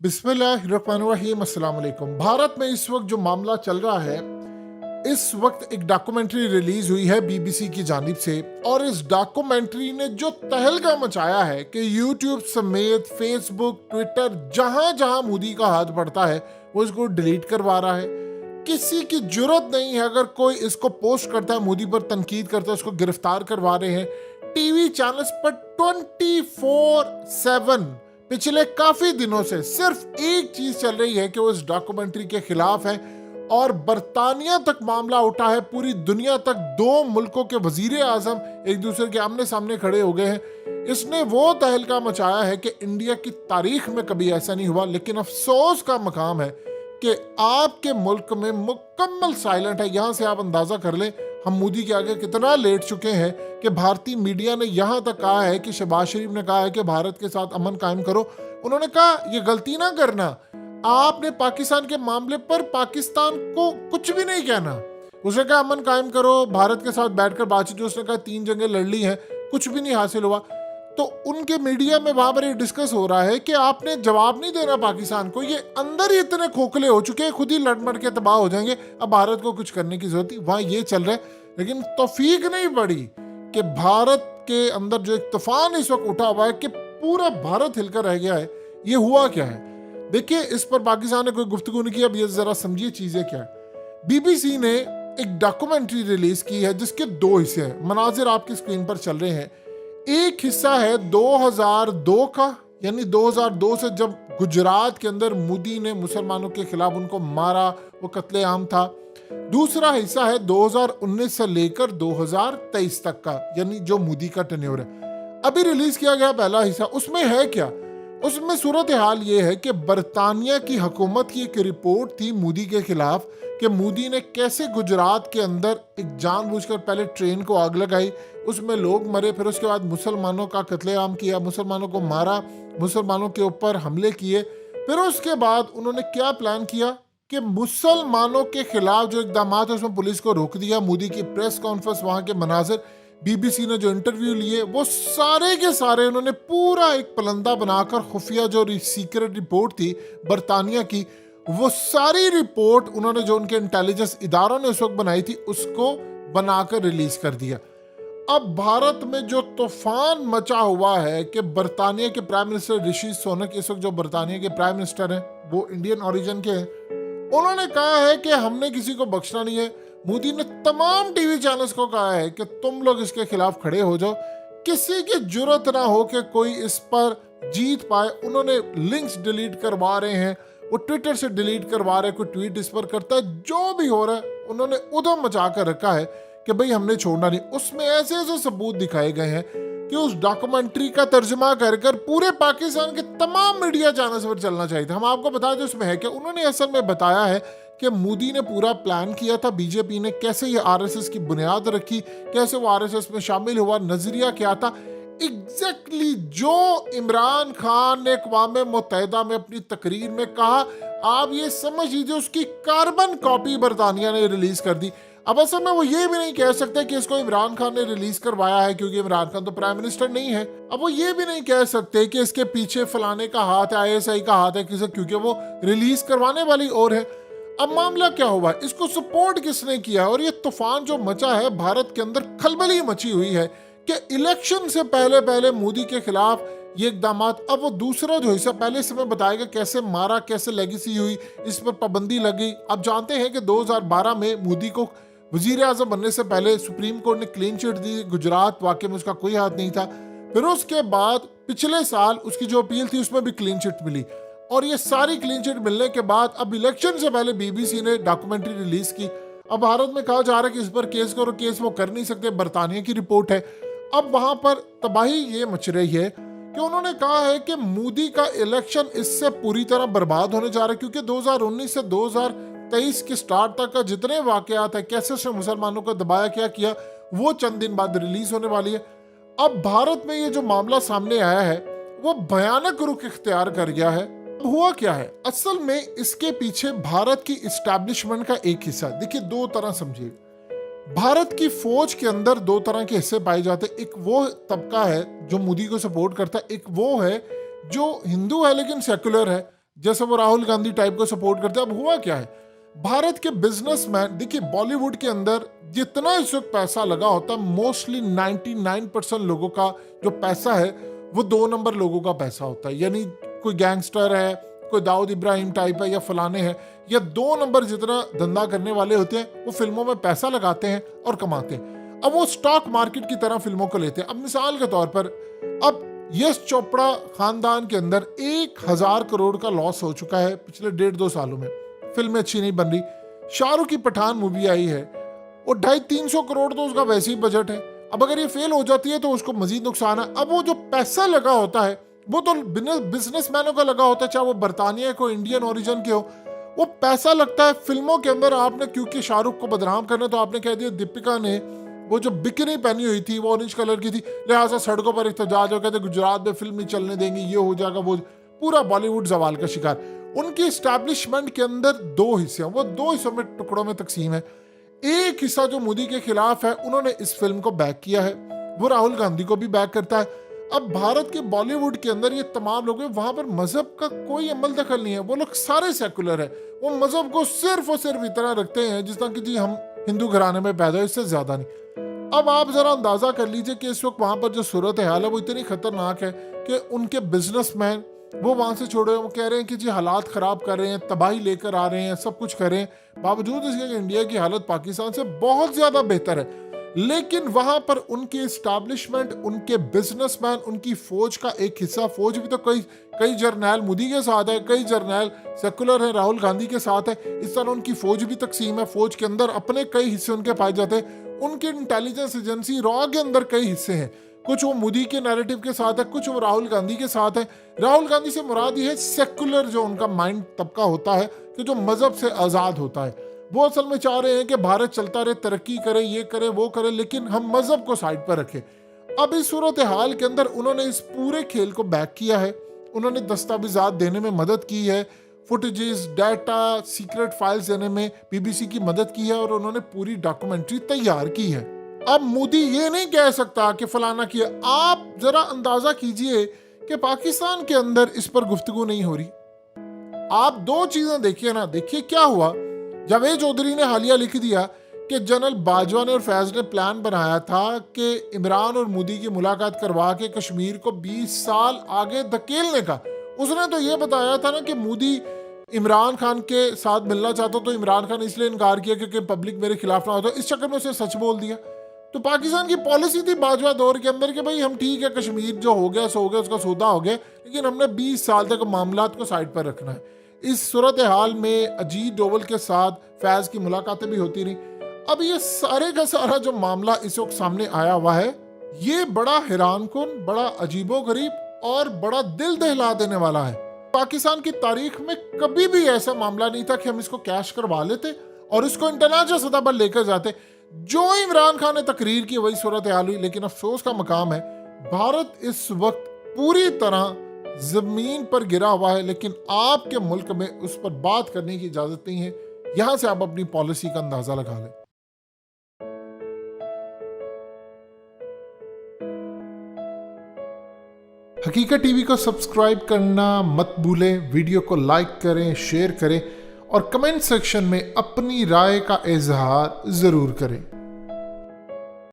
बिस्मिल्लाहिर्रहमानिर्रहीम, अस्सलाम वालेकुम। भारत में इस वक्त जो मामला चल रहा है, इस वक्त एक डॉक्यूमेंट्री रिलीज हुई है बीबीसी की जानिब से, और इस डॉक्यूमेंट्री ने जो तहलका मचाया है कि यूट्यूब समेत फेसबुक, ट्विटर, जहां जहां मोदी का हाथ पड़ता है वो इसको डिलीट करवा रहा है। किसी की जरूरत नहीं है, अगर कोई इसको पोस्ट करता है, मोदी पर तनकीद करता है, उसको गिरफ्तार करवा रहे हैं। टीवी चैनल्स पर 24/7 पिछले काफी दिनों से सिर्फ एक चीज चल रही है कि वो इस डॉक्यूमेंट्री के खिलाफ है, और बरतानिया तक मामला उठा है, पूरी दुनिया तक। दो मुल्कों के वजीर आजम एक दूसरे के आमने सामने खड़े हो गए हैं। इसने वो तहलका मचाया है कि इंडिया की तारीख में कभी ऐसा नहीं हुआ। लेकिन अफसोस का मकाम है कि आपके मुल्क में मुकम्मल साइलेंट है। यहां से आप अंदाजा कर लें हम मोदी के आगे कितना लेट चुके हैं कि भारतीय मीडिया ने यहां तक कहा है कि शहबाज शरीफ ने कहा है कि भारत के साथ अमन कायम करो। उन्होंने कहा ये गलती ना करना, आपने पाकिस्तान के मामले पर पाकिस्तान को कुछ भी नहीं कहना। उसने कहा अमन कायम करो, भारत के साथ बैठकर बातचीत। जो उसने कहा 3 जंगें लड़ ली हैं, कुछ भी नहीं हासिल हुआ। तो उनके मीडिया में वहां पर ये डिस्कस हो रहा है कि आपने जवाब नहीं देना पाकिस्तान को, ये अंदर ही इतने खोखले हो चुके हैं, खुद ही लड़ मड़ के तबाह हो जाएंगे, अब भारत को कुछ करने की जरूरत नहीं। वहां ये चल रहा है। लेकिन तौफीक नहीं पड़ी कि भारत के अंदर जो एक तूफान इस वक्त उठा हुआ है कि पूरा भारत हिलकर रह गया है। ये हुआ क्या है देखिए, इस पर पाकिस्तान ने कोई गुफ्तगू नहीं की। अब ये जरा समझिए चीजें क्या है। बीबीसी ने एक डॉक्यूमेंट्री रिलीज की है जिसके 2 हिस्से हैं। मनाजिर आपकी स्क्रीन पर चल रहे हैं। एक हिस्सा है 2002 का, यानी 2002 से जब गुजरात के अंदर मोदी ने मुसलमानों के खिलाफ उनको मारा, वो कत्लेआम था। दूसरा हिस्सा है 2019 से लेकर 2023 तक का, यानी जो मोदी का टेन्योर है। अभी रिलीज किया गया पहला हिस्सा। उसमें है क्या? उसमें सूरत हाल ये है कि बरतानिया की हुकूमत की एक रिपोर्ट थी मोदी के खिलाफ कि मोदी ने कैसे गुजरात के अंदर एक जानबूझकर पहले ट्रेन को आग लगाई, उसमें लोग मरे, फिर उसके बाद मुसलमानों का कत्लेआम किया, मुसलमानों को मारा, मुसलमानों के ऊपर हमले किए। फिर उसके बाद उन्होंने क्या प्लान किया कि मुसलमानों के खिलाफ जो इकदाम है उसमें पुलिस को रोक दिया। मोदी की प्रेस कॉन्फ्रेंस, वहां के मनाजिर, बीबीसी ने जो इंटरव्यू लिए, वो सारे के सारे उन्होंने पूरा एक पलंदा बनाकर खुफिया जो सीक्रेट रिपोर्ट थी बरतानिया की, वो सारी रिपोर्ट उन्होंने जो उनके इंटेलिजेंस इदारों ने उस वक्त बनाई थी उसको बनाकर रिलीज कर दिया। अब भारत में जो तूफान मचा हुआ है कि बरतानिया के प्राइम मिनिस्टर ऋषि सुनक, इस वक्त जो बरतानिया के प्राइम मिनिस्टर हैं वो इंडियन ओरिजिन के हैं, उन्होंने कहा है कि हमने किसी को बख्शना नहीं है। मोदी ने तमाम टीवी चैनल्स को कहा है कि तुम लोग इसके खिलाफ खड़े हो जाओ, किसी की जरूरत ना हो कि कोई इस पर जीत पाए। उन्होंने लिंक्स डिलीट करवा रहे हैं, वो ट्विटर से डिलीट करवा रहे हैं, कोई ट्वीट इस पर करता है, जो भी हो रहा है उन्होंने उधम मचा कर रखा है कि भाई हमने छोड़ना नहीं। उसमें ऐसे ऐसे सबूत दिखाए गए हैं कि उस डॉक्यूमेंट्री का तर्जुमा कर कर पूरे पाकिस्तान के तमाम मीडिया चैनल्स पर चलना चाहिए था। हम आपको बता दें उसमें है कि उन्होंने असल में बताया है कि मोदी ने पूरा प्लान किया था, बीजेपी ने कैसे ये आरएसएस की बुनियाद रखी, कैसे वो आरएसएस में शामिल हुआ, नजरिया क्या था। एग्जैक्टली जो इमरान खान ने अक़वाम मुत्तहिदा में अपनी तकरीर में कहा, आप ये समझ लीजिए उसकी कार्बन कॉपी बरतानिया ने रिलीज कर दी। अब असल में वो ये भी नहीं कह सकते कि इसको इमरान खान ने रिलीज करवाया है, क्योंकि इमरान खान तो प्राइम मिनिस्टर नहीं है। अब वो ये भी नहीं कह सकते कि इसके पीछे फलाने का हाथ है, आईएसआई का हाथ है किसे, क्योंकि वो रिलीज करवाने वाली और है। अब मामला क्या हुआ, इसको सपोर्ट किसने किया? और ये तूफान जो मचा है, भारत के अंदर खलबली मची हुई है कि इलेक्शन से पहले पहले मोदी के खिलाफ ये इकदाम। अब वो दूसरा जो हिस्सा पहले से मैं बताएगा, कैसे मारा, कैसे लेगेसी हुई, इस पर पाबंदी लगी। आप जानते हैं कि 2012 में मोदी को वजीर आजम बनने से पहले सुप्रीम कोर्ट ने क्लीन चिट दी, गुजरात वाकई में उसका कोई हाथ नहीं था। फिर उसके बाद पिछले साल उसकी जो अपील थी उसमें भी क्लीन चिट मिली, और ये सारी क्लीन चिट मिलने के बाद अब इलेक्शन से पहले बीबीसी ने डॉक्यूमेंट्री रिलीज की। अब भारत में कहा जा रहा है कि इस पर केस करो, केस वो कर नहीं सकते, बरतानिया की रिपोर्ट है। अब वहां पर तबाही ये मच रही है कि उन्होंने कहा है कि मोदी का इलेक्शन इससे पूरी तरह बर्बाद होने जा रहा है, क्योंकि 2019 से 2023 के स्टार्ट तक का जितने वाकयात है, कैसे से मुसलमानों को दबाया क्या किया, वो चंद दिन बाद रिलीज होने वाली है। अब भारत में ये जो मामला सामने आया है वो भयानक रुख इख्तियार कर गया है। हुआ क्या है असल में, इसके पीछे भारत की इस्टेब्लिशमेंट का एक हिस्सा, देखिए 2 तरह समझिए। भारत की फौज के अंदर 2 तरह के हिस्से पाए जाते हैं। एक वो तबका है जो मोदी को सपोर्ट करता है, एक वो है जो हिंदू है लेकिन सेकुलर है, जैसे वो राहुल गांधी टाइप को सपोर्ट करते हैं। अब हुआ क्या है, भारत के बिजनेसमैन, देखिए बॉलीवुड के अंदर जितना इस वक्त पैसा लगा होता है, मोस्टली 99% लोगों का जो पैसा है वो 2 नंबर लोगों का पैसा होता है। यानी कोई गैंगस्टर है, कोई दाऊद इब्राहिम टाइप है या फलाने हैं, या 2 नंबर जितना धंधा करने वाले होते हैं वो फिल्मों में पैसा लगाते हैं और कमाते हैं। अब वो स्टॉक मार्केट की तरह फिल्मों को लेते हैं। अब मिसाल के तौर पर अब यश चोपड़ा खानदान के अंदर 1000 करोड़ का लॉस हो चुका है पिछले 1.5-2 सालों में, फिल्में अच्छी नहीं बन रही। शाहरुख की पठान मूवी आई है, वो 250-300 करोड़ तो उसका वैसे ही बजट है। अब अगर ये फेल हो जाती है तो उसको मजीद नुकसान है। अब वो जो पैसा लगा होता है वो तो बिजनेसमैनों का लगा होता है, चाहे वो बरतानिया को इंडियन ओरिजिन के हो, वो पैसा लगता है फिल्मों के अंदर। आपने क्योंकि शाहरुख को बदनाम करना तो आपने कह दिया दीपिका ने वो जो बिकनी पहनी हुई थी वो ऑरेंज कलर की थी, लिहाजा सड़कों पर इख्तिजाज हो, कहते गुजरात में फिल्म नहीं चलने देंगे, ये हो जाएगा, वो पूरा बॉलीवुड जवाल का शिकार। उनकी एस्टैब्लिशमेंट के अंदर 2 हिस्से हैं, वो 2 हिस्सों में टुकड़ों में तकसीम है। एक हिस्सा जो मोदी के खिलाफ है, उन्होंने इस फिल्म को बैक किया है, वो राहुल गांधी को भी बैक करता है। अब भारत के बॉलीवुड के अंदर ये तमाम लोग हैं, वहां पर मजहब का कोई अमल दखल नहीं है, वो लोग सारे सेकुलर है। वो मजहब को सिर्फ और सिर्फ इतना रखते हैं जिस तरह कि जी हम हिंदू घराने में पैदा है, इससे ज्यादा नहीं। अब आप जरा अंदाजा कर लीजिए कि इस वक्त वहां पर जो सूरत हाल है वो इतनी खतरनाक है कि उनके बिजनेसमैन वो वहां से छोड़े, वो कह रहे हैं कि जी हालात खराब कर रहे हैं, तबाही लेकर आ रहे हैं, सब कुछ कर रहे हैं, बावजूद इसके कि इंडिया की हालत पाकिस्तान से बहुत ज्यादा बेहतर है। लेकिन वहां पर उनकी एस्टैब्लिशमेंट, उनके बिजनेसमैन, उनकी फौज का एक हिस्सा, फौज भी तो कई जर्नैल मोदी के साथ है, कई जर्नैल सेकुलर है राहुल गांधी के साथ है, इस तरह उनकी फौज भी तकसीम है। फौज के अंदर अपने कई हिस्से उनके पाए जाते हैं, उनके इंटेलिजेंस एजेंसी रॉ के अंदर कई हिस्से हैं, कुछ वो मोदी के नैरेटिव के साथ है, कुछ वो राहुल गांधी के साथ है। राहुल गांधी से मुराद ये है सेकुलर, जो उनका माइंड तबका होता है कि जो मजहब से आजाद होता है। वो असल में चाह रहे हैं कि भारत चलता रहे, तरक्की करे, ये करे, वो करे, लेकिन हम मजहब को साइड पर रखें। अब इस सूरत हाल के अंदर उन्होंने इस पूरे खेल को बैक किया है, उन्होंने दस्तावेजात देने में मदद की है, फुटेजेस, डाटा, सीक्रेट फाइल्स देने में बीबीसी की मदद की है, और उन्होंने पूरी डॉक्यूमेंट्री तैयार की है। अब मोदी ये नहीं कह सकता कि फलाना किया। आप जरा अंदाजा कीजिए कि पाकिस्तान के अंदर इस पर गुफ्तगू नहीं हो रही। आप 2 चीजें देखिए ना, देखिए क्या हुआ। जावेद चौधरी ने हालिया लिख दिया कि जनरल बाजवा ने और फैज ने प्लान बनाया था कि इमरान और मोदी की मुलाकात करवा के कश्मीर को 20 साल आगे धकेलने का। उसने तो ये बताया था ना कि मोदी इमरान खान के साथ मिलना चाहता, तो इमरान खान इसलिए इनकार किया क्योंकि पब्लिक मेरे खिलाफ ना होता, इस चक्कर में उसने सच बोल दिया। तो पाकिस्तान की पॉलिसी थी बाजवा दौर के अंदर कि भाई हम ठीक है, कश्मीर जो हो गया सो हो गया, उसका सौदा हो गया, लेकिन हमने 20 साल तक मामलात को साइड पर रखना है। इस सूरत हाल में अजीत डोवल के साथ फैज की मुलाकातें भी होती रही। अब ये सारे का सारा जो मामला इस वक्त सामने आया हुआ है, ये बड़ा हैरानकुन, बड़ा अजीबोगरीब और बड़ा दिल दहला देने वाला है। पाकिस्तान की तारीख में कभी भी ऐसा मामला नहीं था कि हम इसको कैश करवा लेते और इसको इंटरनेशनल सतह पर लेकर जाते। जो इमरान खान ने तकरीर की वही सूरत हाल हुई। लेकिन अफसोस का मकाम है, भारत इस वक्त पूरी तरह जमीन पर गिरा हुआ है, लेकिन आपके मुल्क में उस पर बात करने की इजाजत नहीं है। यहां से आप अपनी पॉलिसी का अंदाजा लगा लें। हकीकत टीवी को सब्सक्राइब करना मत भूलें, वीडियो को लाइक करें, शेयर करें और कमेंट सेक्शन में अपनी राय का इजहार जरूर करें।